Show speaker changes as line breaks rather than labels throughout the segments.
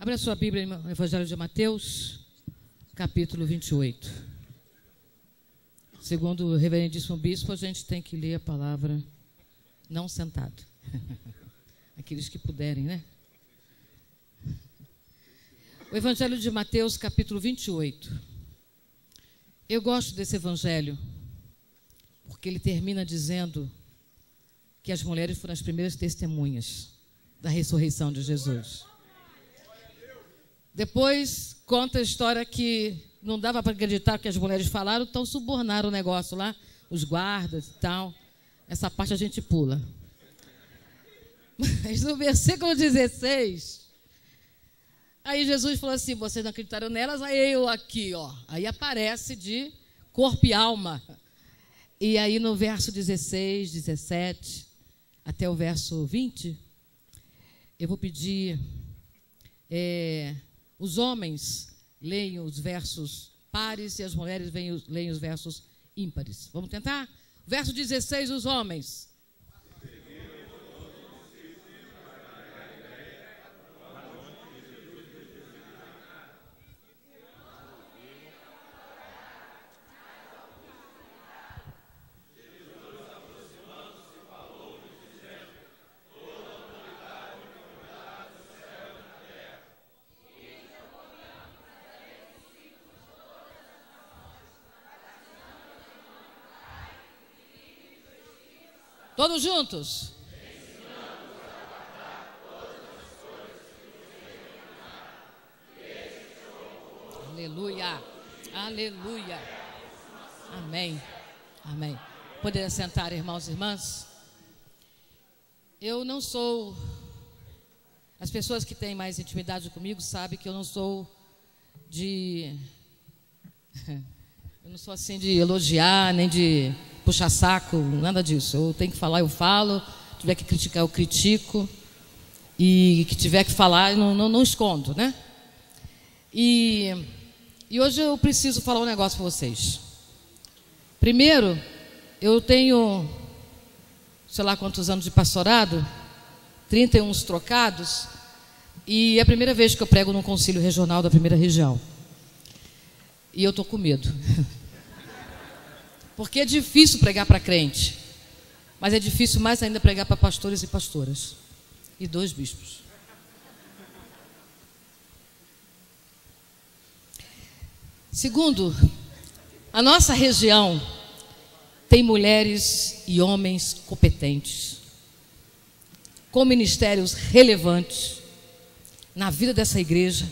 Abra sua Bíblia no Evangelho de Mateus, capítulo 28. Segundo o reverendíssimo bispo, a gente tem que ler a palavra não sentado. Aqueles que puderem, né? O Evangelho de Mateus, capítulo 28. Eu gosto desse evangelho, porque ele termina dizendo que as mulheres foram as primeiras testemunhas da ressurreição de Jesus. Depois conta a história que não dava para acreditar que as mulheres falaram, então subornaram o negócio lá, os guardas e tal. Essa parte a gente pula. Mas no versículo 16, aí Jesus falou assim: vocês não acreditaram nelas, aí eu aqui, ó. Aí aparece de corpo e alma. E aí no verso 16, 17, até o verso 20, eu vou pedir... os homens leem os versos pares e as mulheres leem os versos ímpares. Vamos tentar? Verso 16, os homens. Todos juntos? Aleluia, aleluia. Amém, amém. Poder sentar, irmãos e irmãs? Eu não sou... As pessoas que têm mais intimidade comigo sabem que eu não sou de... Eu não sou assim de elogiar, nem de... puxar saco, nada disso. Eu tenho que falar, eu falo. Se tiver que criticar, eu critico. E que tiver que falar, eu não escondo, né? E hoje eu preciso falar um negócio para vocês. Primeiro, eu tenho, sei lá quantos anos de pastorado, 31 trocados, e é a primeira vez que eu prego num concílio regional da primeira região. E eu estou com medo. Porque é difícil pregar para crente, mas é difícil mais ainda pregar para pastores e pastoras. E 2 bispos. Segundo, a nossa região tem mulheres e homens competentes, com ministérios relevantes na vida dessa igreja,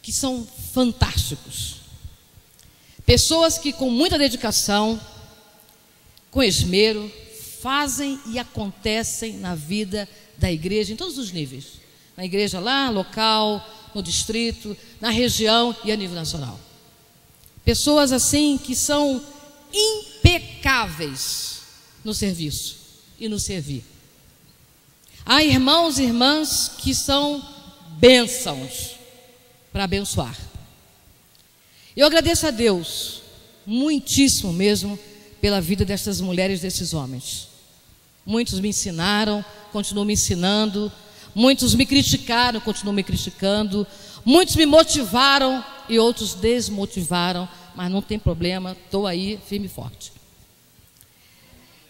que são fantásticos. Pessoas que com muita dedicação, com esmero, fazem e acontecem na vida da igreja em todos os níveis. Na igreja lá, local, no distrito, na região e a nível nacional. Pessoas assim que são impecáveis no serviço e no servir. Há irmãos e irmãs que são bênçãos para abençoar. Eu agradeço a Deus, muitíssimo mesmo, pela vida dessas mulheres e desses homens. Muitos me ensinaram, continuam me ensinando. Muitos me criticaram, continuam me criticando. Muitos me motivaram e outros desmotivaram. Mas não tem problema, estou aí firme e forte.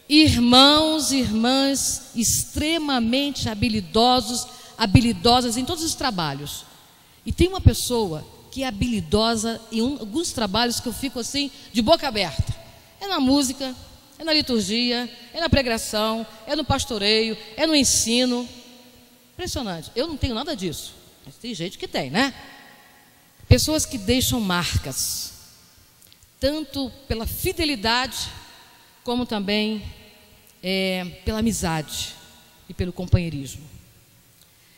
Irmãos e irmãs extremamente habilidosas em todos os trabalhos. E tem uma pessoa que é habilidosa em alguns trabalhos que eu fico assim, de boca aberta. É na música, é na liturgia, é na pregação, é no pastoreio, é no ensino. Impressionante. Eu não tenho nada disso, mas tem gente que tem, né? Pessoas que deixam marcas, tanto pela fidelidade, como também pela amizade e pelo companheirismo.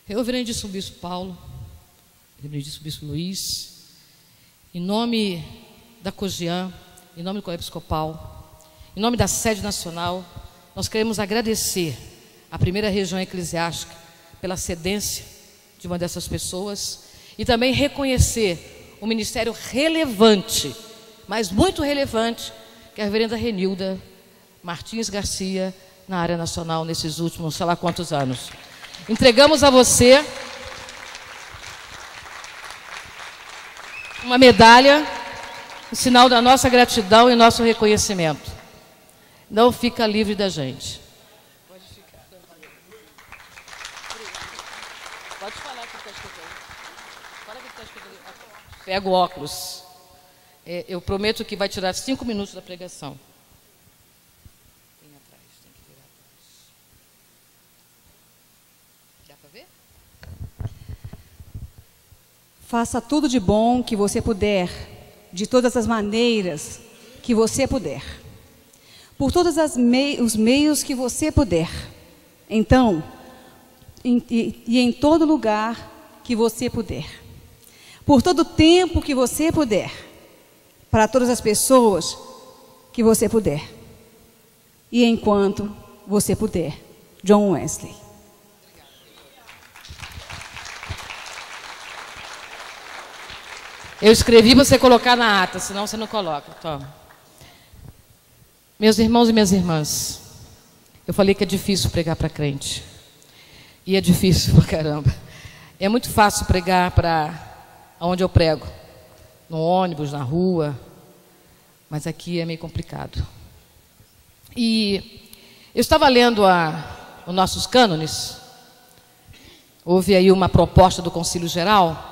Eu, reverendíssimo bispo Paulo, reverendíssimo bispo Luiz, em nome da COGEAN, em nome do Colégio Episcopal, em nome da sede nacional, nós queremos agradecer à primeira região eclesiástica pela cedência de uma dessas pessoas e também reconhecer o ministério relevante, mas muito relevante, que é a reverenda Renilda Martins Garcia, na área nacional, nesses últimos, sei lá quantos anos. Entregamos a você uma medalha, um sinal da nossa gratidão e nosso reconhecimento. Não fica livre da gente. Pode ficar. Pode falar o que está escrito aí. Fala o que está escrito ali. Pega o óculos. Eu prometo que vai tirar 5 minutos da pregação. Tem atrás, tem que virar atrás. Dá para ver?
Faça tudo de bom que você puder, de todas as maneiras que você puder, por todos os meios que você puder. Então, em todo lugar que você puder, por todo o tempo que você puder, para todas as pessoas que você puder, e enquanto você puder. John Wesley.
Eu escrevi para você colocar na ata, senão você não coloca. Toma. Meus irmãos e minhas irmãs, eu falei que é difícil pregar para crente. E é difícil pra caramba. É muito fácil pregar para onde eu prego. No ônibus, na rua. Mas aqui é meio complicado. E eu estava lendo os nossos cânones. Houve aí uma proposta do Concílio Geral.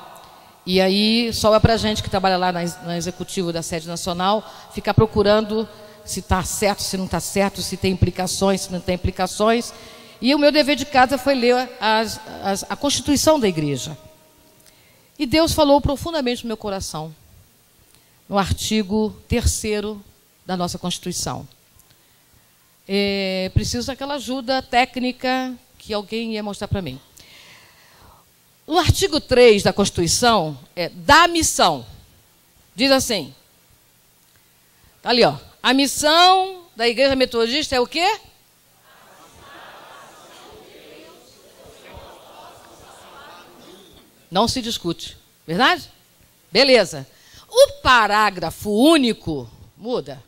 E aí só é para a gente que trabalha lá na executivo da sede nacional ficar procurando se está certo, se não está certo, se tem implicações, se não tem implicações. E o meu dever de casa foi ler a Constituição da Igreja. E Deus falou profundamente no meu coração, no artigo 3º da nossa Constituição. Preciso daquela ajuda técnica que alguém ia mostrar para mim. No artigo 3 da Constituição, da missão, diz assim, tá ali, ó, a missão da Igreja Metodista é o quê? Não se discute, verdade? Beleza. O parágrafo único, muda,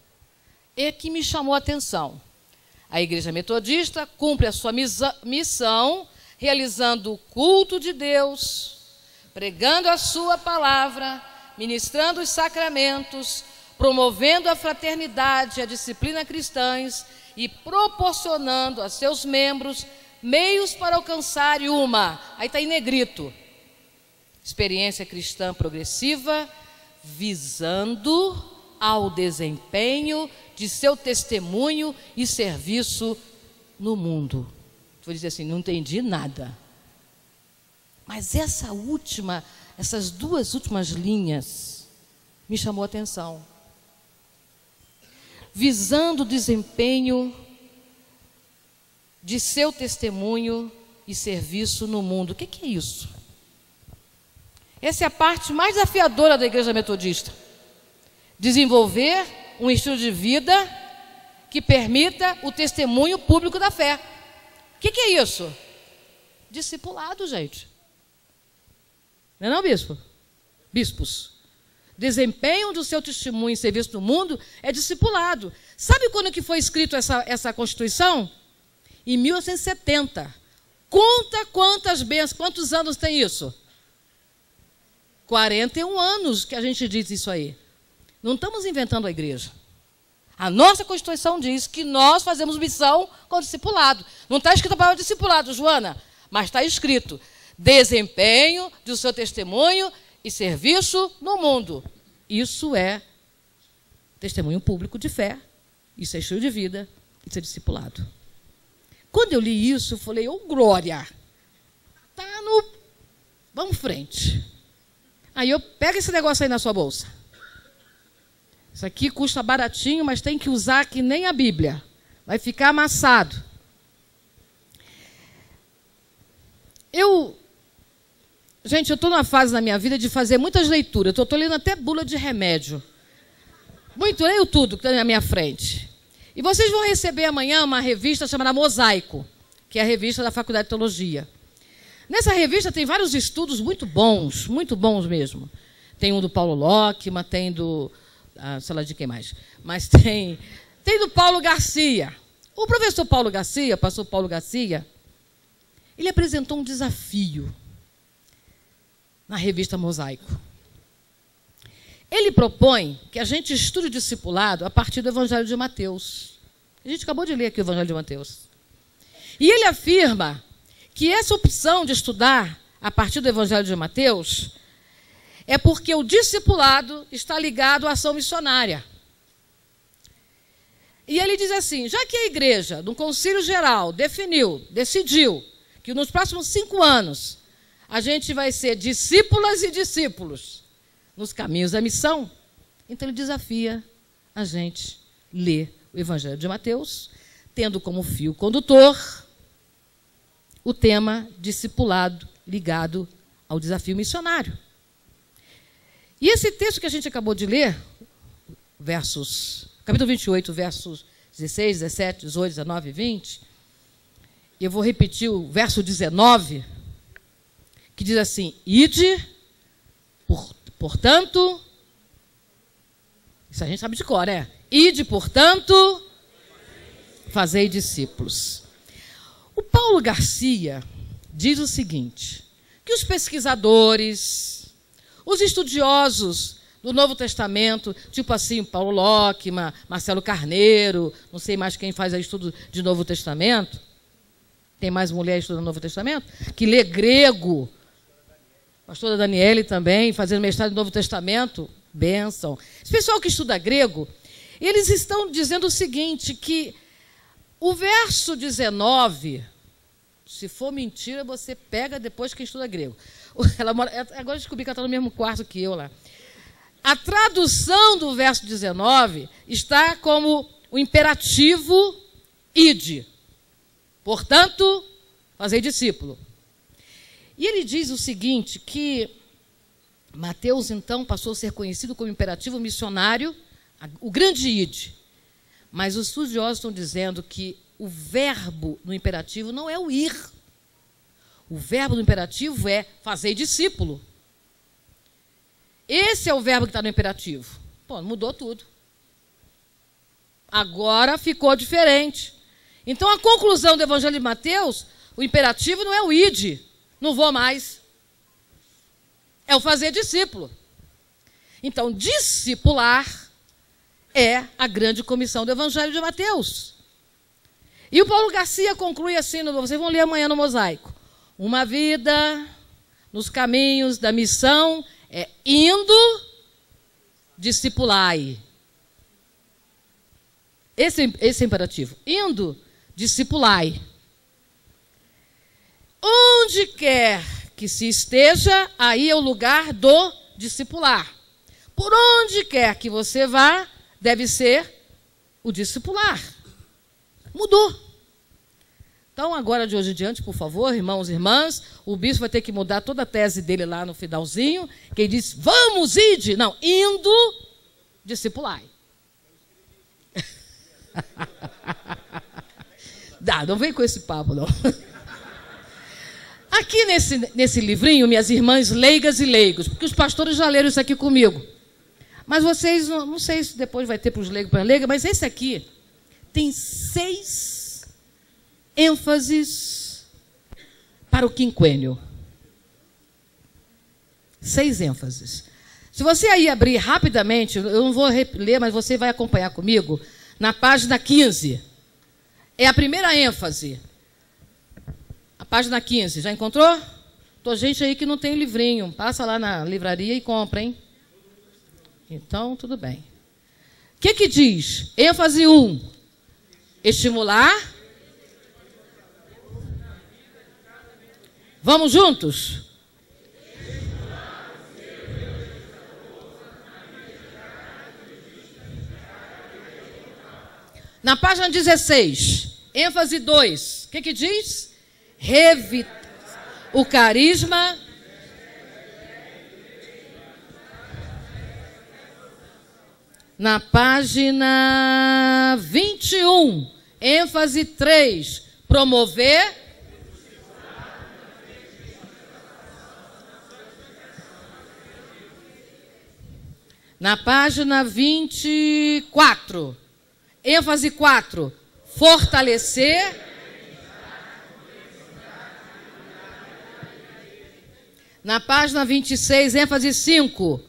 é que me chamou a atenção. A Igreja Metodista cumpre a sua missão realizando o culto de Deus, pregando a sua palavra, ministrando os sacramentos, promovendo a fraternidade e a disciplina cristãs e proporcionando a seus membros meios para alcançarem aí está em negrito, experiência cristã progressiva, visando ao desempenho de seu testemunho e serviço no mundo. Vou dizer assim, não entendi nada. Mas essas 2 últimas linhas me chamou a atenção. Visando o desempenho de seu testemunho e serviço no mundo. O que é isso? Essa é a parte mais desafiadora da Igreja Metodista. Desenvolver um estilo de vida que permita o testemunho público da fé. O que é isso? Discipulado, gente. Não é não, bispo? Bispos. Desempenho do seu testemunho e serviço no mundo é discipulado. Sabe quando que foi escrito essa Constituição? Em 1870. Conta quantas bênçãos, quantos anos tem isso? 41 anos que a gente diz isso aí. Não estamos inventando a igreja. A nossa Constituição diz que nós fazemos missão com o discipulado. Não está escrito a palavra discipulado, Joana, mas está escrito desempenho do seu testemunho e serviço no mundo. Isso é testemunho público de fé, isso é estilo de vida, isso é discipulado. Quando eu li isso, eu falei, glória, tá no... Vamos frente. Aí eu pego esse negócio aí na sua bolsa. Isso aqui custa baratinho, mas tem que usar que nem a Bíblia. Vai ficar amassado. Gente, eu estou numa fase na minha vida de fazer muitas leituras. Eu estou lendo até bula de remédio. Leio tudo que está na minha frente. E vocês vão receber amanhã uma revista chamada Mosaico, que é a revista da Faculdade de Teologia. Nessa revista tem vários estudos muito bons mesmo. Tem um do Paulo Lockman, tem do... sei lá de quem mais. Mas tem do Paulo Garcia. O professor Paulo Garcia, pastor Paulo Garcia, ele apresentou um desafio na revista Mosaico. Ele propõe que a gente estude o discipulado a partir do Evangelho de Mateus. A gente acabou de ler aqui o Evangelho de Mateus. E ele afirma que essa opção de estudar a partir do Evangelho de Mateus é porque o discipulado está ligado à ação missionária. E ele diz assim, já que a igreja, no Concílio Geral, decidiu que nos próximos 5 anos a gente vai ser discípulas e discípulos nos caminhos da missão, então ele desafia a gente ler o Evangelho de Mateus, tendo como fio condutor o tema discipulado ligado ao desafio missionário. E esse texto que a gente acabou de ler, capítulo 28, versos 16, 17, 18, 19 e 20, eu vou repetir o verso 19, que diz assim, ide, portanto, isso a gente sabe de cor, ide, portanto, fazei discípulos. O Paulo Garcia diz o seguinte, que os pesquisadores, os estudiosos do Novo Testamento, tipo assim, Paulo Lockman, Marcelo Carneiro, não sei mais quem faz estudo de Novo Testamento, tem mais mulher estudando Novo Testamento, que lê grego, pastora Daniele também, fazendo mestrado no Novo Testamento, bênção. Esse pessoal que estuda grego, eles estão dizendo o seguinte, que o verso 19, se for mentira, você pega depois que estuda grego. Agora eu descobri que ela está no mesmo quarto que eu lá. A tradução do verso 19 está como o imperativo ide. Portanto, fazei discípulo. E ele diz o seguinte, que Mateus, então, passou a ser conhecido como imperativo missionário, o grande ide. Mas os estudiosos estão dizendo que o verbo no imperativo não é o ir. O verbo no imperativo é fazer discípulo. Esse é o verbo que está no imperativo. Pô, mudou tudo. Agora ficou diferente. Então, a conclusão do Evangelho de Mateus, o imperativo não é o ide, não vou mais. É o fazer discípulo. Então, discipular é a grande comissão do Evangelho de Mateus. E o Paulo Garcia conclui assim, vocês vão ler amanhã no Mosaico. Uma vida nos caminhos da missão é indo, discipulai. Esse é imperativo. Indo, discipulai. Onde quer que se esteja, aí é o lugar do discipular. Por onde quer que você vá, deve ser o discipular. Mudou. Então, agora de hoje em diante, por favor, irmãos e irmãs, o bispo vai ter que mudar toda a tese dele lá no finalzinho, que ele diz, vamos, ide. Não, indo, discipulai. Não vem com esse papo, não. Aqui nesse livrinho, minhas irmãs leigas e leigos, porque os pastores já leram isso aqui comigo. Mas vocês, não sei se depois vai ter para os leigos e para a leiga, mas esse aqui tem 6 ênfases para o quinquênio. 6 ênfases. Se você aí abrir rapidamente, eu não vou ler, mas você vai acompanhar comigo, na página 15. É a primeira ênfase. A página 15, já encontrou? Tô gente aí que não tem livrinho. Passa lá na livraria e compra, hein? Então, tudo bem. O que diz? ênfase 1. Estimular. Vamos juntos? Na página 16, ênfase 2. O que diz? O carisma. Na página 21, ênfase 3. Promover. Na página 24, ênfase 4, fortalecer. Na página 26, ênfase 5.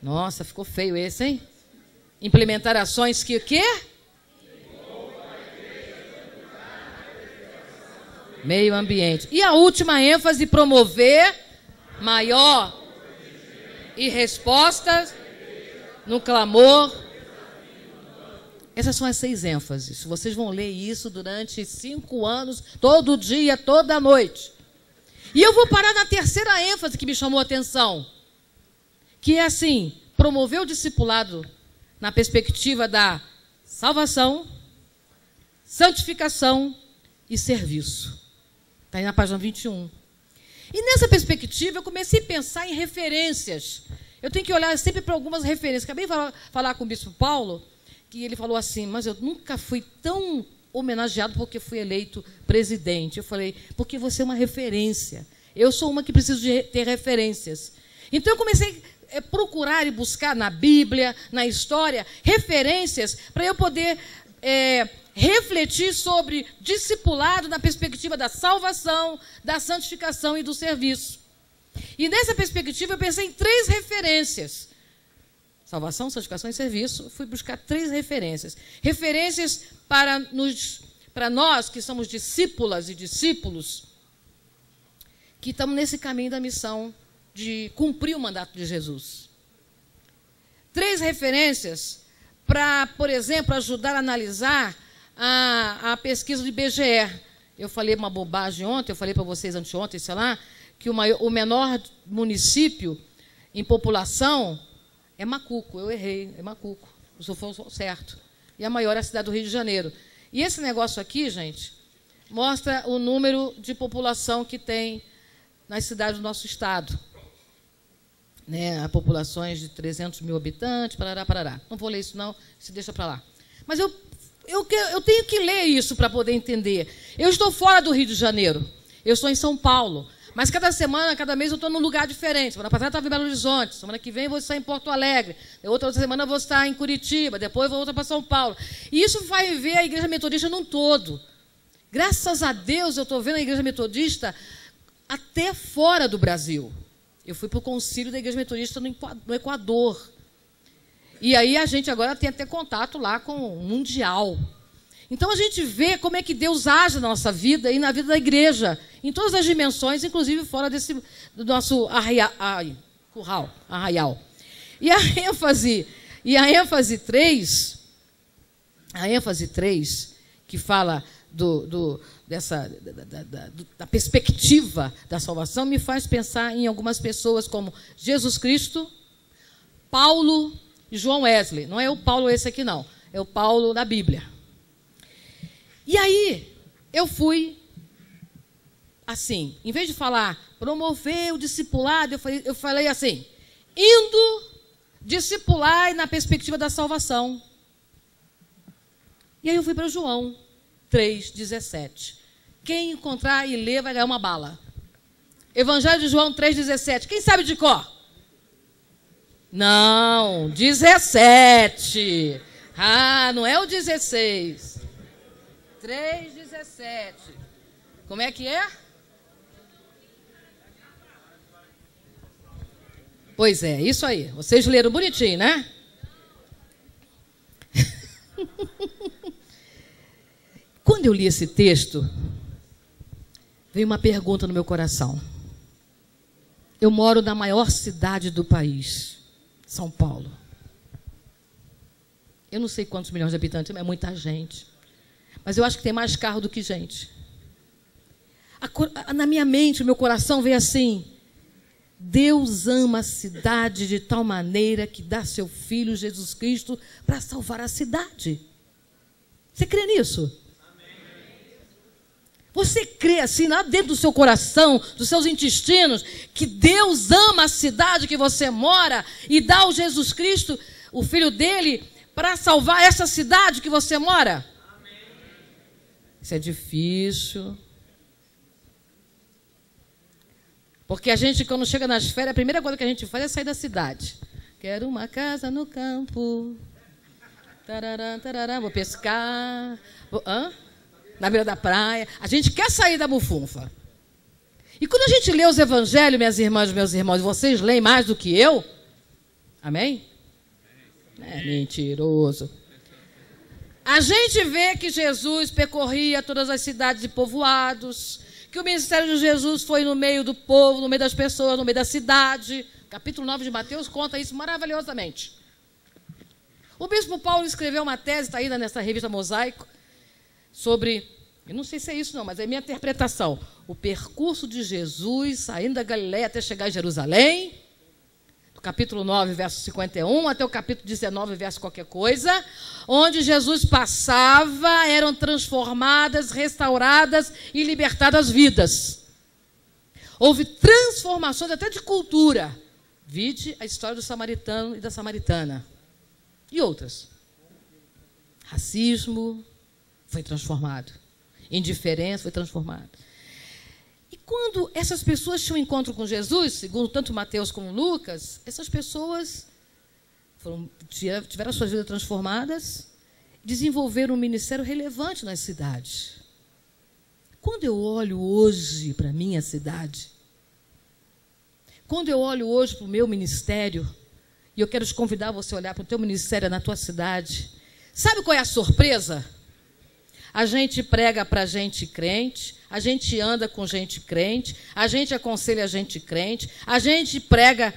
Nossa, ficou feio esse, hein? Implementar ações que o quê? Meio ambiente. E a última ênfase, promover maior e respostas no clamor. Essas são as 6 ênfases. Vocês vão ler isso durante 5 anos, todo dia, toda noite. E eu vou parar na terceira ênfase que me chamou a atenção, que é assim, promover o discipulado na perspectiva da salvação, santificação e serviço. Está aí na página 21. E nessa perspectiva eu comecei a pensar em referências. Eu tenho que olhar sempre para algumas referências. Acabei de falar com o bispo Paulo, que ele falou assim, mas eu nunca fui tão homenageado porque fui eleito presidente. Eu falei, porque você é uma referência. Eu sou uma que preciso de ter referências. Então eu comecei a procurar e buscar na Bíblia, na história, referências para eu poder refletir sobre discipulado na perspectiva da salvação, da santificação e do serviço. E nessa perspectiva eu pensei em 3 referências. Salvação, santificação e serviço. Fui buscar 3 referências. Referências para nós que somos discípulas e discípulos, que estamos nesse caminho da missão de cumprir o mandato de Jesus. 3 referências para, por exemplo, ajudar a analisar a pesquisa do IBGE. Eu falei uma bobagem ontem, eu falei para vocês anteontem, sei lá, que o menor município em população é Macuco. Eu errei, é Macuco. Isso foi certo. E a maior é a cidade do Rio de Janeiro. E esse negócio aqui, gente, mostra o número de população que tem nas cidades do nosso estado. Né? Há populações de 300 mil habitantes, parará, parará. Não vou ler isso, não, se deixa para lá. Mas eu tenho que ler isso para poder entender. Eu estou fora do Rio de Janeiro. Eu estou em São Paulo. Mas cada semana, cada mês, eu estou num lugar diferente. Semana passada eu estava em Belo Horizonte. Semana que vem eu vou estar em Porto Alegre. Outra semana eu vou estar em Curitiba. Depois eu vou voltar para São Paulo. E isso vai ver a Igreja Metodista num todo. Graças a Deus eu estou vendo a Igreja Metodista até fora do Brasil. Eu fui para o concílio da Igreja Metodista no Equador. E aí a gente agora tem até contato lá com o Mundial. Então a gente vê como é que Deus age na nossa vida e na vida da igreja, em todas as dimensões, inclusive fora do nosso arraial. E a ênfase 3, que fala da perspectiva da salvação, me faz pensar em algumas pessoas como Jesus Cristo, Paulo e João Wesley. Não é o Paulo esse aqui, não. É o Paulo da Bíblia. E aí, eu fui assim, em vez de falar promover o discipulado, eu falei assim, indo discipular na perspectiva da salvação. E aí eu fui para João 3,17. Quem encontrar e ler vai ganhar uma bala. Evangelho de João 3,17. Quem sabe de cor? Não, 17. Ah, não é o 16. 3,17. Como é que é? Pois é, isso aí. Vocês leram bonitinho, né? Quando eu li esse texto, veio uma pergunta no meu coração. Eu moro na maior cidade do país, São Paulo. Eu não sei quantos milhões de habitantes, mas é muita gente. Mas eu acho que tem mais carro do que gente. Na minha mente, o meu coração veio assim: Deus ama a cidade de tal maneira que dá seu Filho Jesus Cristo para salvar a cidade. Você crê nisso? Você crê assim, lá dentro do seu coração, dos seus intestinos, que Deus ama a cidade que você mora e dá o Jesus Cristo, o Filho dele, para salvar essa cidade que você mora? Isso é difícil. Porque a gente, quando chega nas férias, a primeira coisa que a gente faz é sair da cidade. Quero uma casa no campo. Tarará, tarará, vou pescar. Na beira da praia. A gente quer sair da bufunfa. E quando a gente lê os evangelhos, minhas irmãs e meus irmãos, vocês leem mais do que eu, Amém? É mentiroso. A gente vê que Jesus percorria todas as cidades e povoados, que o ministério de Jesus foi no meio do povo, no meio das pessoas, no meio da cidade. Capítulo 9 de Mateus conta isso maravilhosamente. O bispo Paulo escreveu uma tese, está ainda nessa revista Mosaico, sobre, eu não sei se é isso não, mas é minha interpretação, o percurso de Jesus saindo da Galileia até chegar em Jerusalém, do capítulo 9, verso 51, até o capítulo 19, verso qualquer coisa, onde Jesus passava, eram transformadas, restauradas e libertadas vidas. Houve transformações até de cultura. Vide a história do samaritano e da samaritana. E outras. Racismo foi transformado. Indiferença foi transformada. E quando essas pessoas tinham um encontro com Jesus, segundo tanto Mateus como Lucas, essas pessoas tiveram suas vidas transformadas, desenvolveram um ministério relevante nas cidades. Quando eu olho hoje para a minha cidade, quando eu olho hoje para o meu ministério, e eu quero te convidar a você a olhar para o teu ministério na tua cidade, sabe qual é a surpresa? A gente prega para gente crente, a gente anda com gente crente, a gente aconselha gente crente, a gente prega,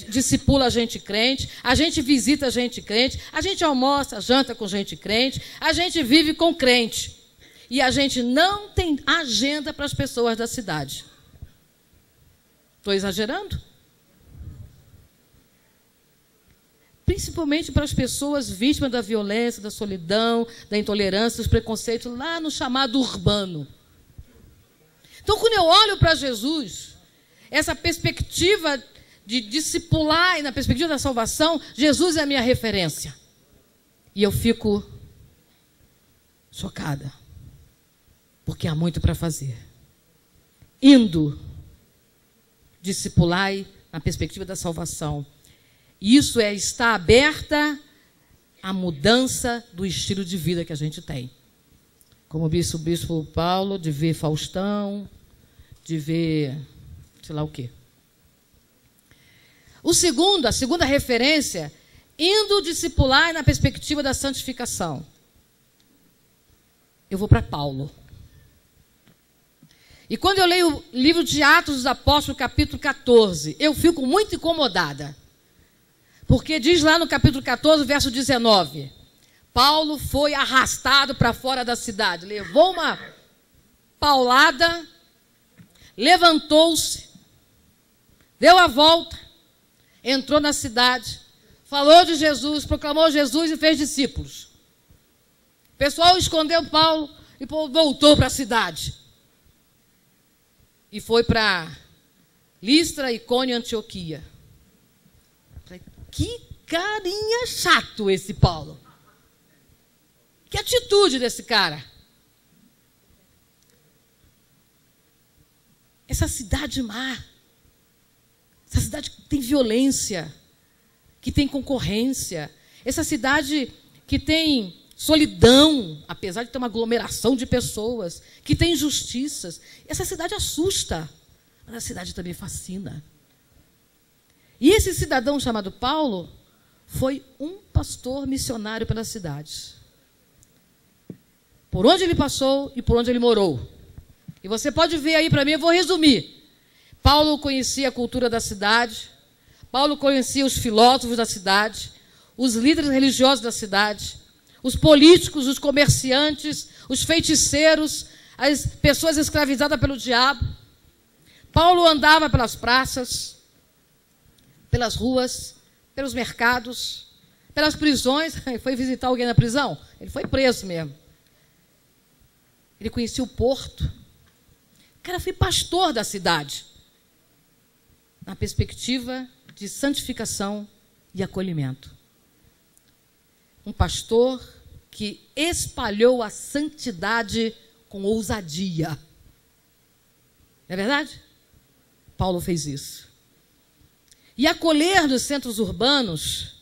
discipula a gente crente, a gente visita a gente crente, a gente almoça, janta com gente crente, a gente vive com crente. E a gente não tem agenda para as pessoas da cidade. Estou exagerando? Principalmente para as pessoas vítimas da violência, da solidão, da intolerância, dos preconceitos, lá no chamado urbano. Então, quando eu olho para Jesus, essa perspectiva de discipular e na perspectiva da salvação, Jesus é a minha referência. E eu fico chocada, porque há muito para fazer. Indo, discipular na perspectiva da salvação. Isso é estar aberta à mudança do estilo de vida que a gente tem. Como disse o bispo Paulo, de ver Faustão, de ver sei lá o quê. A segunda referência, indo discipular na perspectiva da santificação. Eu vou para Paulo. E quando eu leio o livro de Atos dos Apóstolos, capítulo 14, eu fico muito incomodada. Porque diz lá no capítulo 14, verso 19, Paulo foi arrastado para fora da cidade, levou uma paulada, levantou-se, deu a volta, entrou na cidade, falou de Jesus, proclamou Jesus e fez discípulos. O pessoal escondeu Paulo e voltou para a cidade. E foi para Listra, Icônio e Antioquia. Que carinha chato esse Paulo. Que atitude desse cara. Essa cidade má. Essa cidade que tem violência, que tem concorrência. Essa cidade que tem solidão, apesar de ter uma aglomeração de pessoas, que tem injustiças. Essa cidade assusta, mas a cidade também fascina. E esse cidadão chamado Paulo foi um pastor missionário pela cidade. Por onde ele passou e por onde ele morou. E você pode ver aí para mim, eu vou resumir. Paulo conhecia a cultura da cidade, Paulo conhecia os filósofos da cidade, os líderes religiosos da cidade, os políticos, os comerciantes, os feiticeiros, as pessoas escravizadas pelo diabo. Paulo andava pelas praças, pelas ruas, pelos mercados, pelas prisões. Foi visitar alguém na prisão? Ele foi preso mesmo. Ele conhecia o porto. O cara foi pastor da cidade, na perspectiva de santificação e acolhimento. Um pastor que espalhou a santidade com ousadia. Não é verdade? Paulo fez isso. E acolher nos centros urbanos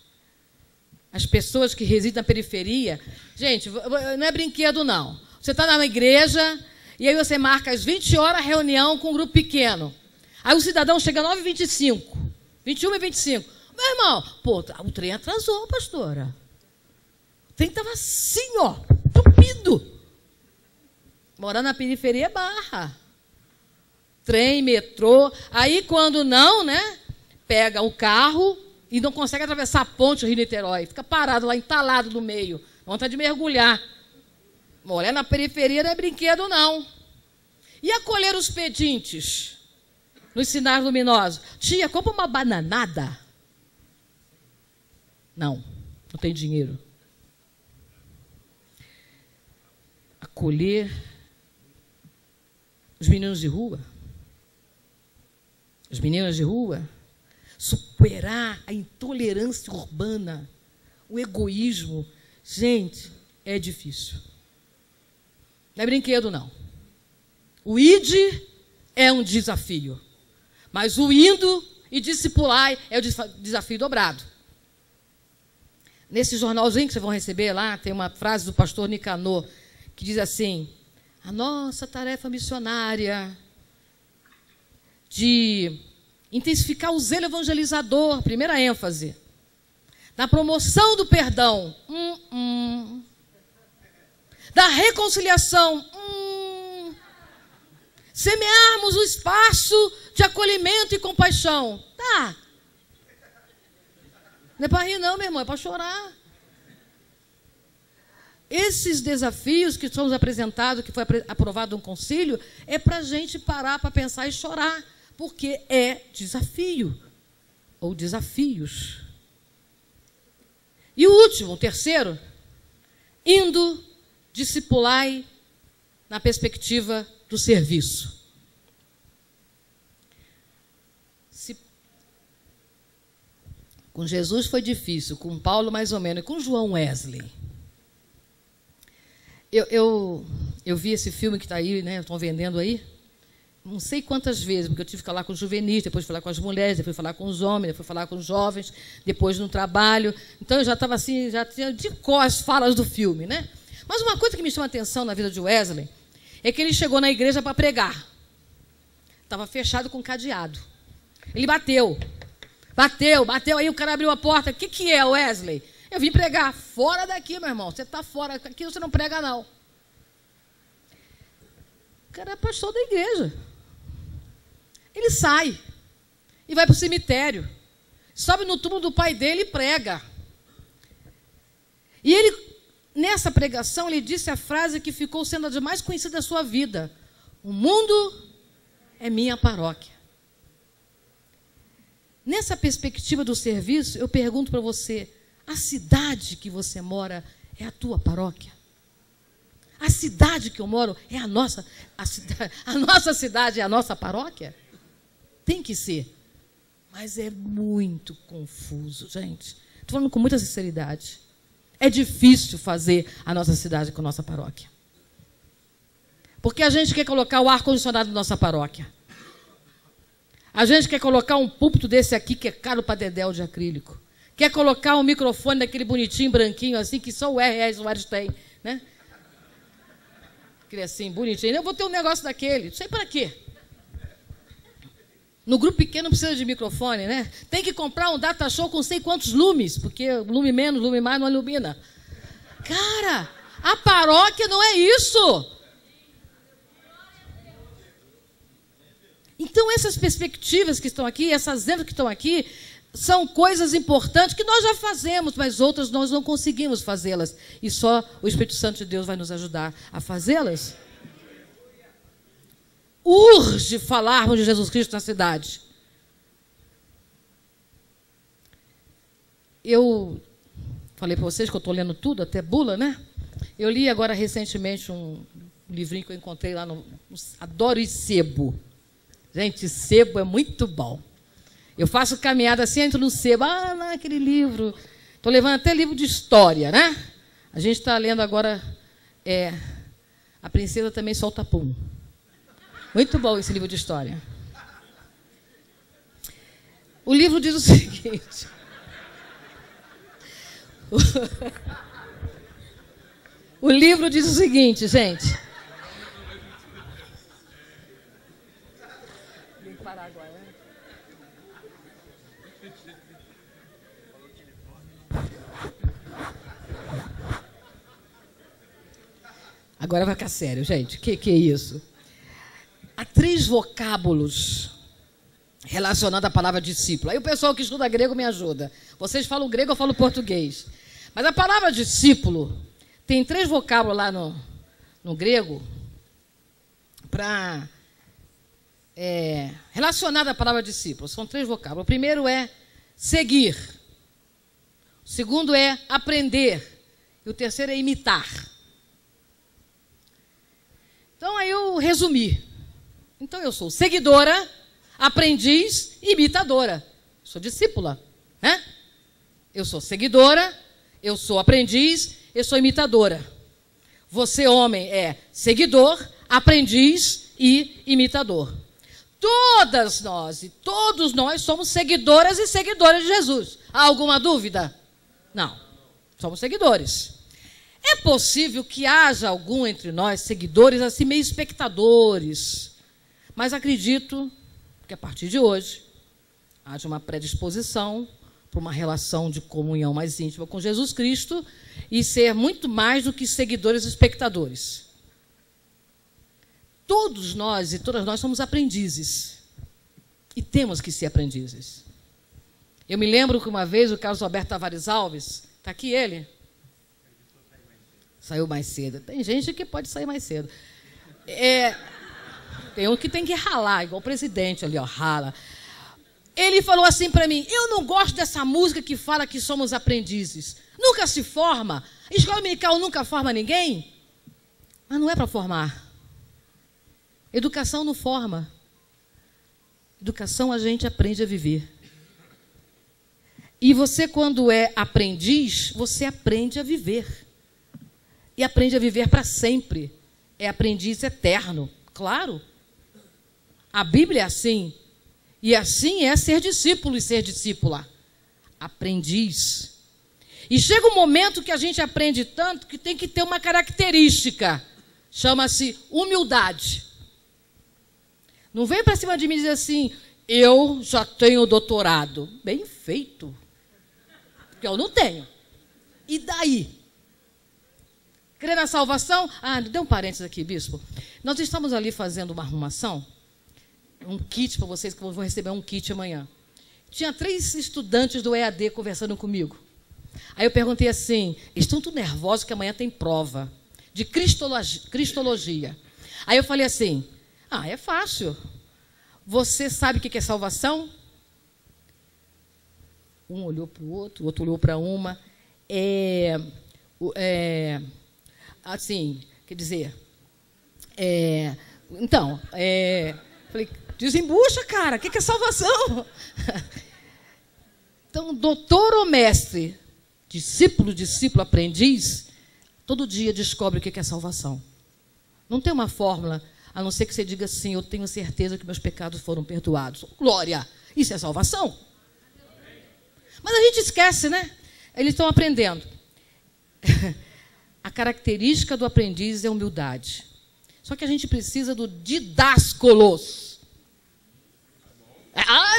as pessoas que residem na periferia. Gente, não é brinquedo, não. Você está na igreja e aí você marca às 20 horas reunião com um grupo pequeno. Aí o cidadão chega às 9h25. 21h25. Meu irmão, pô, o trem atrasou, pastora. O trem estava assim, ó, entupido. Morar na periferia é barra. Trem, metrô. Aí, quando não, né, pega o carro e não consegue atravessar a ponte Rio-Niterói. Fica parado lá, entalado no meio. Vontade de mergulhar. Morar na periferia não é brinquedo, não. E acolher os pedintes nos sinais luminosos? Tia, compra uma bananada. Não tem dinheiro. Acolher os meninos de rua. As meninas de rua. Superar a intolerância urbana, o egoísmo. Gente, é difícil. Não é brinquedo, não. O ID é um desafio. Mas o indo e discipular é o desafio dobrado. Nesse jornalzinho que vocês vão receber lá, tem uma frase do pastor Nicanor, que diz assim: a nossa tarefa missionária de intensificar o zelo evangelizador, primeira ênfase, na promoção do perdão, da reconciliação, semearmos o espaço de acolhimento e compaixão. Tá. Não é para rir, não, meu irmão, é para chorar. Esses desafios que somos apresentados, que foi aprovado um concílio, é para a gente parar para pensar e chorar, porque é desafio, ou desafios. E o último, o terceiro, indo, discipulai na perspectiva do serviço. Com Jesus foi difícil, com Paulo mais ou menos, e com João Wesley. Eu vi esse filme que está aí, né? Estão vendendo aí, não sei quantas vezes, porque eu tive que falar com os juvenis, depois falar com as mulheres, depois falar com os homens, depois falar com os jovens, depois no trabalho. Então eu já estava assim, já tinha de cor as falas do filme, né? Mas uma coisa que me chama a atenção na vida de Wesley é que ele chegou na igreja para pregar. Estava fechado com cadeado. Ele bateu, aí o cara abriu a porta. O que é, Wesley? Eu vim pregar. Fora daqui, meu irmão. Você está fora. Aqui você não prega, não. O cara é pastor da igreja. Ele sai e vai para o cemitério. Sobe no túmulo do pai dele e prega. E ele, nessa pregação, ele disse a frase que ficou sendo a de mais conhecida da sua vida: o mundo é minha paróquia. Nessa perspectiva do serviço, eu pergunto para você: a cidade que você mora é a tua paróquia? A cidade que eu moro é a nossa cidade é a nossa paróquia? Tem que ser. Mas é muito confuso, gente. Estou falando com muita sinceridade. É difícil fazer a nossa cidade com a nossa paróquia. Porque a gente quer colocar o ar-condicionado na nossa paróquia. A gente quer colocar um púlpito desse aqui, que é caro para dedéu de acrílico. Quer colocar um microfone daquele bonitinho, branquinho, assim, que só o R.R. Soares tem, né? Aquele assim, bonitinho. Eu vou ter um negócio daquele. Não sei para quê. No grupo pequeno não precisa de microfone, né? Tem que comprar um data show com sei quantos lumes, porque lume menos, lume mais não ilumina. Cara, a paróquia não é isso. Então, essas perspectivas que estão aqui, essas ênfases que estão aqui, são coisas importantes que nós já fazemos, mas outras nós não conseguimos fazê-las. E só o Espírito Santo de Deus vai nos ajudar a fazê-las. Urge falarmos de Jesus Cristo na cidade. Eu falei para vocês que eu estou lendo tudo, até bula, né? Eu li agora recentemente um livrinho que eu encontrei lá no Adoro e Sebo. Gente, sebo é muito bom. Eu faço caminhada assim, entro no sebo. Ah, não, aquele livro. Estou levando até livro de história, né? A gente está lendo agora A Princesa Também Solta Pum. Muito bom esse livro de história. O livro diz o seguinte. O livro diz o seguinte, gente. Agora vai ficar sério, gente. O que é isso? Há 3 vocábulos relacionados à palavra discípulo. Aí o pessoal que estuda grego me ajuda. Vocês falam grego, eu falo português. Mas a palavra discípulo tem 3 vocábulos lá no grego para relacionado à palavra discípulo. São 3 vocábulos. O primeiro é seguir. O segundo é aprender. E o terceiro é imitar. Então, aí eu resumi. Então, eu sou seguidora, aprendiz e imitadora. Sou discípula, né? Eu sou seguidora, eu sou aprendiz, eu sou imitadora. Você, homem, é seguidor, aprendiz e imitador. Todas nós e todos nós somos seguidoras e seguidores de Jesus. Há alguma dúvida? Não. Somos seguidores. É possível que haja algum entre nós seguidores, assim, meio espectadores. Mas acredito que a partir de hoje haja uma predisposição para uma relação de comunhão mais íntima com Jesus Cristo e ser muito mais do que seguidores e espectadores. Todos nós e todas nós somos aprendizes. E temos que ser aprendizes. Eu me lembro que uma vez o Carlos Alberto Tavares Alves, está aqui ele? Saiu mais cedo. Tem gente que pode sair mais cedo. Tem um que tem que ralar, igual o presidente ali, ó, rala. Ele falou assim para mim, eu não gosto dessa música que fala que somos aprendizes. Nunca se forma. Escola dominical nunca forma ninguém. Mas não é para formar. Educação não forma. Educação a gente aprende a viver. E você, quando é aprendiz, você aprende a viver. E aprende a viver para sempre. É aprendiz eterno, claro. A Bíblia é assim. E assim é ser discípulo e ser discípula. Aprendiz. E chega um momento que a gente aprende tanto que tem que ter uma característica. Chama-se humildade. Não vem para cima de mim e dizer assim, eu já tenho doutorado. Bem feito. Porque eu não tenho. E daí? Crer na salvação? Ah, dê um parênteses aqui, bispo. Nós estamos ali fazendo uma arrumação, um kit para vocês, que vão receber um kit amanhã. Tinha 3 estudantes do EAD conversando comigo. Aí eu perguntei assim, estão tudo nervosos que amanhã tem prova de cristologia. Aí eu falei assim, é fácil. Você sabe o que é salvação? Um olhou para o outro olhou para uma. Assim, quer dizer, falei, desembucha, cara, o que é salvação? Então, doutor ou mestre, discípulo, aprendiz, todo dia descobre o que é salvação. Não tem uma fórmula, a não ser que você diga assim, eu tenho certeza que meus pecados foram perdoados. Glória! Isso é salvação? Mas a gente esquece, né? Eles estão aprendendo. A característica do aprendiz é a humildade. Só que a gente precisa do didáscolos.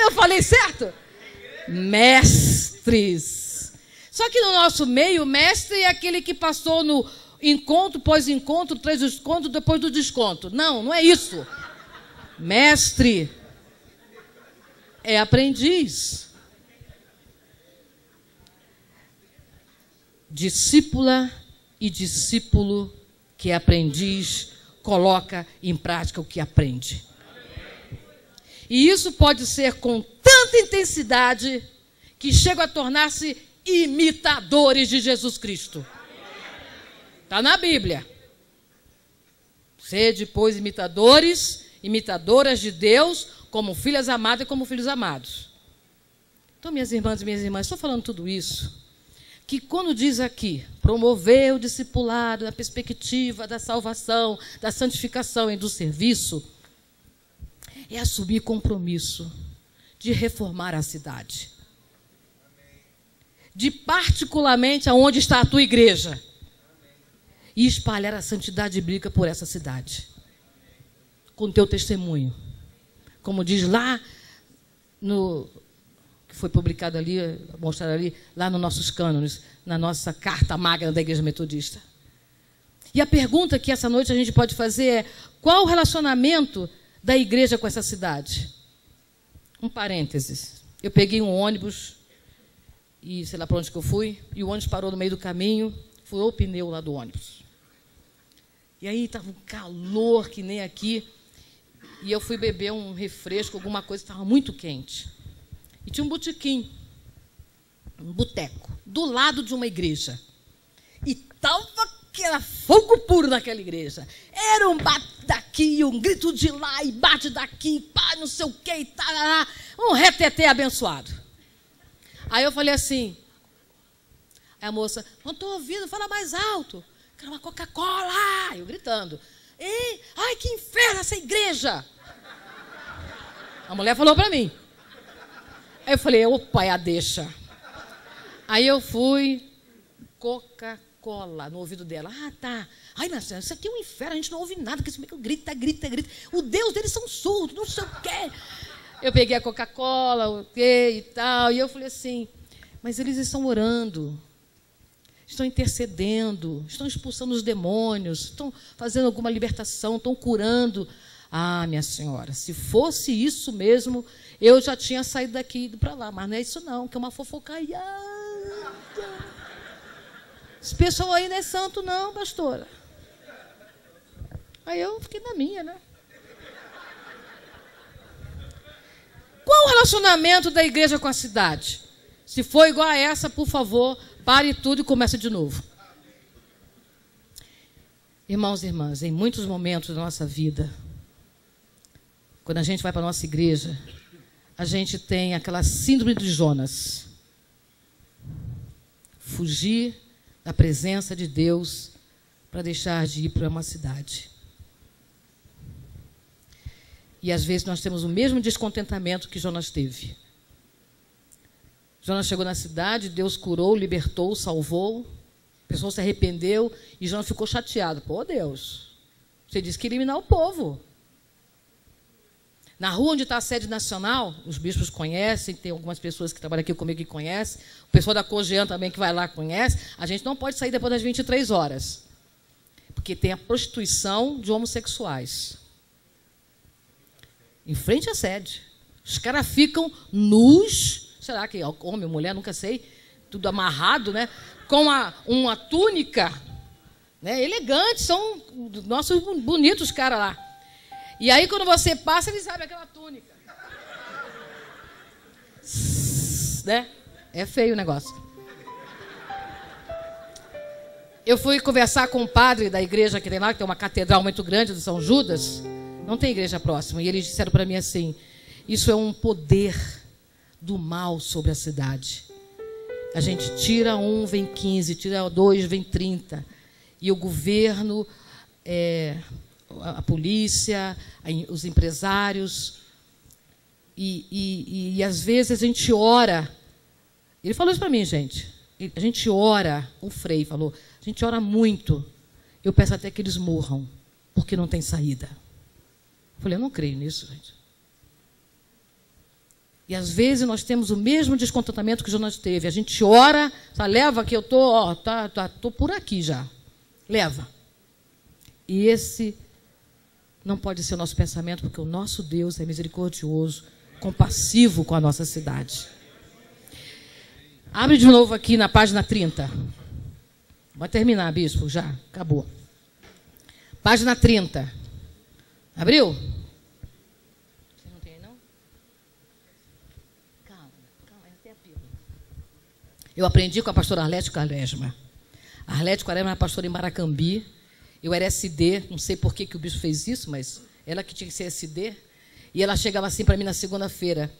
Eu falei certo? Mestres. Só que no nosso meio, mestre é aquele que passou no encontro, pós-encontro, 3 descontos, depois do desconto. Não, não é isso. Mestre é aprendiz. Discípula e discípulo que é aprendiz coloca em prática o que aprende. E isso pode ser com tanta intensidade que chega a tornar-se imitadores de Jesus Cristo. Está na Bíblia. Sede, pois, imitadores, imitadoras de Deus, como filhas amadas e como filhos amados. Então, minhas irmãs e minhas irmãs, estou falando tudo isso, que quando diz aqui, promover o discipulado na perspectiva da salvação, da santificação e do serviço, é assumir compromisso de reformar a cidade. De particularmente aonde está a tua igreja. E espalhar a santidade bíblica por essa cidade. Com teu testemunho. Como diz lá no... que foi publicado ali, mostrado ali, lá nos nossos cânones, na nossa carta magna da Igreja Metodista. E a pergunta que essa noite a gente pode fazer é: qual o relacionamento da igreja com essa cidade? Um parênteses. Eu peguei um ônibus, e sei lá para onde que eu fui, e o ônibus parou no meio do caminho, furou o pneu lá do ônibus. E aí estava um calor que nem aqui, e eu fui beber um refresco, alguma coisa, estava muito quente. E tinha um botequim, um boteco, do lado de uma igreja. E estava aquele fogo puro naquela igreja. Era um bate daqui, um grito de lá, e bate daqui, pá, não sei o quê, e tarará, um reteté abençoado. Aí eu falei assim, aí a moça, não estou ouvindo, fala mais alto. Quero uma Coca-Cola! Eu gritando. Ei, ai, que inferno essa igreja! A mulher falou para mim. Aí eu falei, opa, é a deixa. Aí eu fui, Coca-Cola no ouvido dela. Ah, tá. Ai, mas isso aqui é um inferno, a gente não ouve nada, porque isso grita. O Deus deles são surdos, não sei o quê. Eu peguei a Coca-Cola, o quê e tal, e eu falei assim, mas eles estão orando. Estão intercedendo, estão expulsando os demônios, estão fazendo alguma libertação, estão curando. Ah, minha senhora, se fosse isso mesmo, eu já tinha saído daqui e ido para lá. Mas não é isso não, que é uma fofocaiada. Esse pessoal aí não é santo não, pastora. Aí eu fiquei na minha, né? Qual o relacionamento da igreja com a cidade? Se for igual a essa, por favor, pare tudo e comece de novo. Irmãos e irmãs, em muitos momentos da nossa vida, quando a gente vai para a nossa igreja, a gente tem aquela síndrome de Jonas. Fugir da presença de Deus para deixar de ir para uma cidade. E às vezes nós temos o mesmo descontentamento que Jonas teve. Jonas chegou na cidade, Deus curou, libertou, salvou, a pessoa se arrependeu e Jonas ficou chateado. Pô, Deus, você disse que ia eliminar o povo. Na rua onde está a sede nacional, os bispos conhecem, tem algumas pessoas que trabalham aqui comigo que conhecem, o pessoal da Cogean também que vai lá conhece, a gente não pode sair depois das 23 horas, porque tem a prostituição de homossexuais. Em frente à sede. Os caras ficam nus, será que é homem ou mulher, nunca sei, tudo amarrado, né? Com uma túnica, né? Elegante, são nossos bonitos caras lá. E aí, quando você passa, eles sabem aquela túnica. Né? É feio o negócio. Eu fui conversar com um padre da igreja que tem lá, que tem uma catedral muito grande de São Judas. Não tem igreja próxima. E eles disseram para mim assim, isso é um poder do mal sobre a cidade. A gente tira um, vem 15, tira 2, vem 30. E o governo, a polícia, os empresários, e às vezes a gente ora. Ele falou isso para mim, gente. A gente ora, o Frei falou, a gente ora muito. Eu peço até que eles morram, porque não tem saída. Eu falei, eu não creio nisso, gente. E às vezes nós temos o mesmo descontentamento que Jonas teve. A gente ora, tá, leva que eu tô por aqui já. Leva. E esse não pode ser o nosso pensamento, porque o nosso Deus é misericordioso, compassivo com a nossa cidade. Abre de novo aqui na página 30. Vai terminar, bispo, já. Acabou. Página 30. Abriu? Você não tem aí, não? Calma, até a Bíblia. Eu aprendi com a pastora Arlete Quaresma. A Arlete Quaresma era pastora em Maracambi. Eu era SD, não sei por que o bispo fez isso, mas ela que tinha que ser SD. E ela chegava assim para mim na segunda-feira.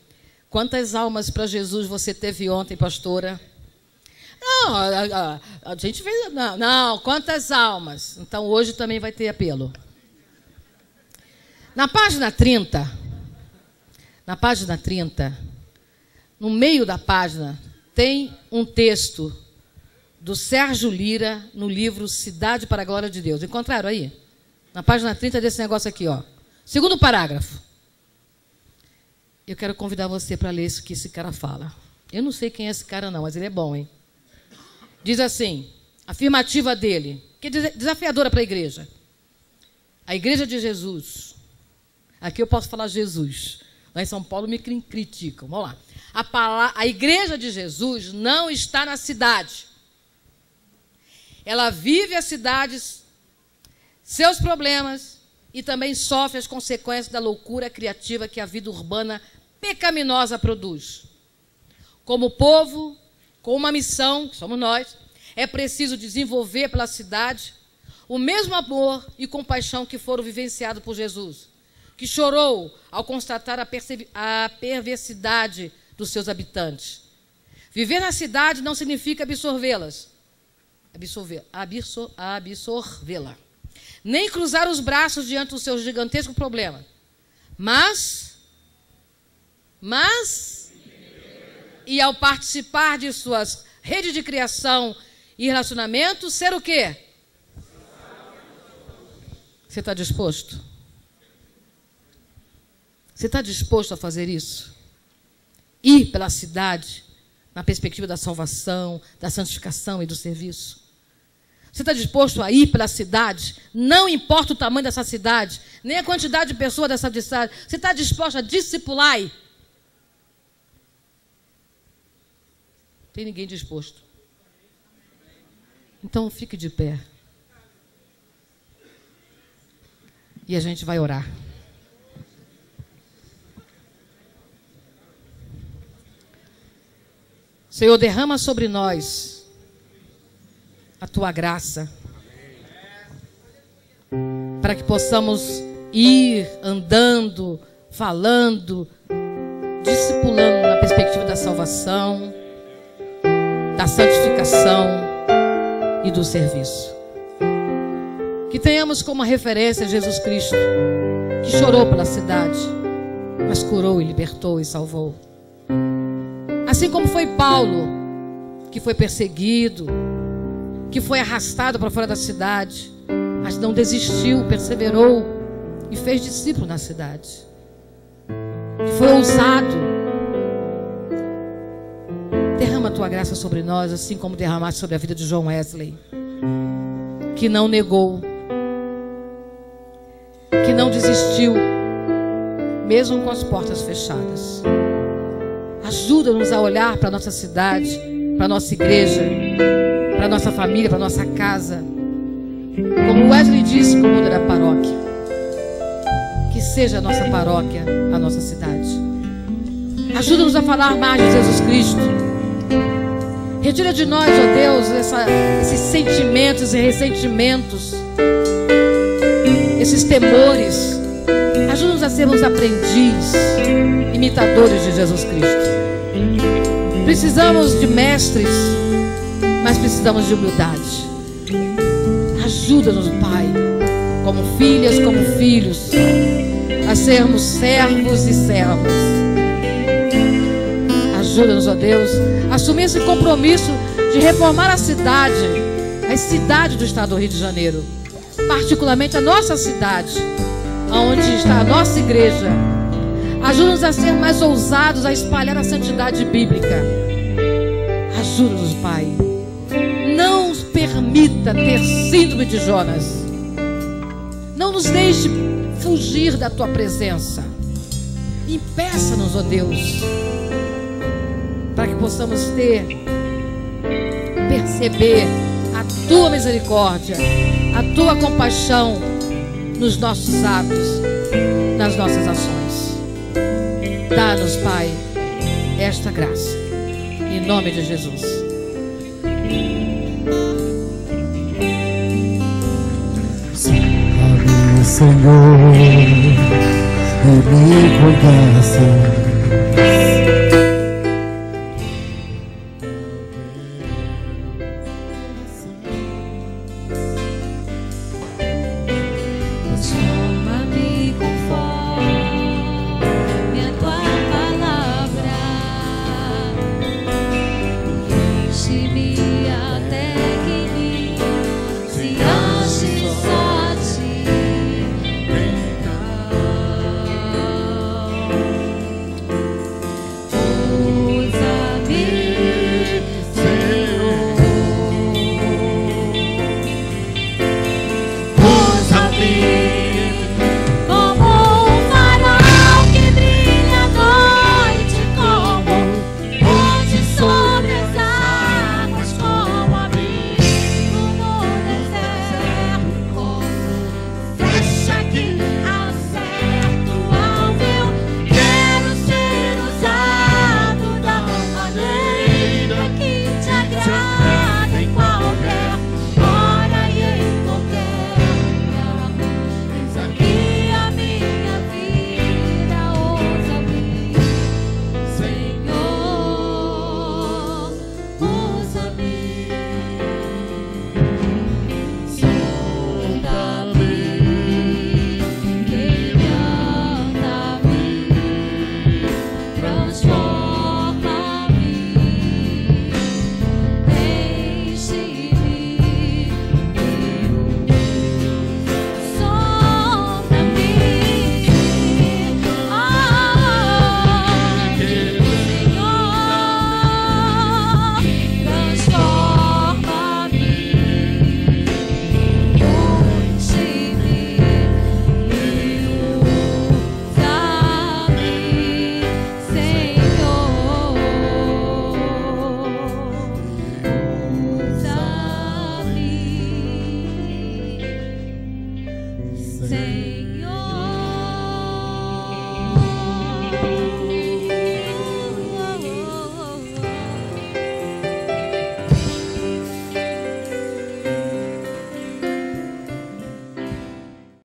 Quantas almas para Jesus você teve ontem, pastora? Não, a gente fez... Não, quantas almas? Então, hoje também vai ter apelo. Na página 30, no meio da página, tem um texto do Sérgio Lira, no livro Cidade para a Glória de Deus. Encontraram aí? Na página 30 desse negócio aqui, ó. Segundo parágrafo. Eu quero convidar você para ler isso que esse cara fala. Eu não sei quem é esse cara não, mas ele é bom, hein? Diz assim, afirmativa dele. que é desafiadora para a igreja. A igreja de Jesus. Aqui eu posso falar Jesus. Lá em São Paulo me criticam. Vamos lá. A igreja de Jesus não está na cidade. Ela vive as cidades, seus problemas, e também sofre as consequências da loucura criativa que a vida urbana pecaminosa produz. Como povo, com uma missão, que somos nós, é preciso desenvolver pela cidade o mesmo amor e compaixão que foram vivenciados por Jesus, que chorou ao constatar a perversidade dos seus habitantes. Viver na cidade não significa absorvê-la, nem cruzar os braços diante do seu gigantesco problema. Mas, e ao participar de suas redes de criação e relacionamento, ser o quê? Você está disposto? Você está disposto a fazer isso? Ir pela cidade, na perspectiva da salvação, da santificação e do serviço? Você está disposto a ir pela cidade? Não importa o tamanho dessa cidade, nem a quantidade de pessoas dessa cidade. Você está disposto a discipular? Tem ninguém disposto. Então fique de pé. E a gente vai orar. Senhor, derrama sobre nós a tua graça, para que possamos ir andando, falando, discipulando na perspectiva da salvação, da santificação e do serviço. Que tenhamos como referência Jesus Cristo, que chorou pela cidade, mas curou e libertou e salvou. Assim como foi Paulo, que foi perseguido, que foi arrastado para fora da cidade, mas não desistiu, perseverou e fez discípulo na cidade. Que foi ousado. Derrama a tua graça sobre nós, assim como derramaste sobre a vida de John Wesley, que não negou, que não desistiu, mesmo com as portas fechadas. Ajuda-nos a olhar para a nossa cidade, para a nossa igreja, para a nossa família, para a nossa casa. Como Wesley disse no mundo da paróquia, que seja a nossa paróquia, a nossa cidade. Ajuda-nos a falar mais de Jesus Cristo. Retira de nós, ó Deus, esses sentimentos e ressentimentos, esses temores. Ajuda-nos a sermos aprendizes, imitadores de Jesus Cristo. Precisamos de mestres, mas precisamos de humildade. Ajuda-nos, Pai, como filhas, como filhos, a sermos servos e servas. Ajuda-nos, ó Deus, a assumir esse compromisso de reformar a cidade, as cidades do estado do Rio de Janeiro, particularmente a nossa cidade, onde está a nossa igreja. Ajuda-nos a ser mais ousados, a espalhar a santidade bíblica. Ajuda-nos, Pai. Não nos permita ter síndrome de Jonas. Não nos deixe fugir da tua presença. Impeça-nos, ó Deus, para que possamos perceber a tua misericórdia, a tua compaixão nos nossos atos, nas nossas ações. Dá-nos, Pai, esta graça, em nome de Jesus.
Abre, Senhor, e me conhece.
Senhor.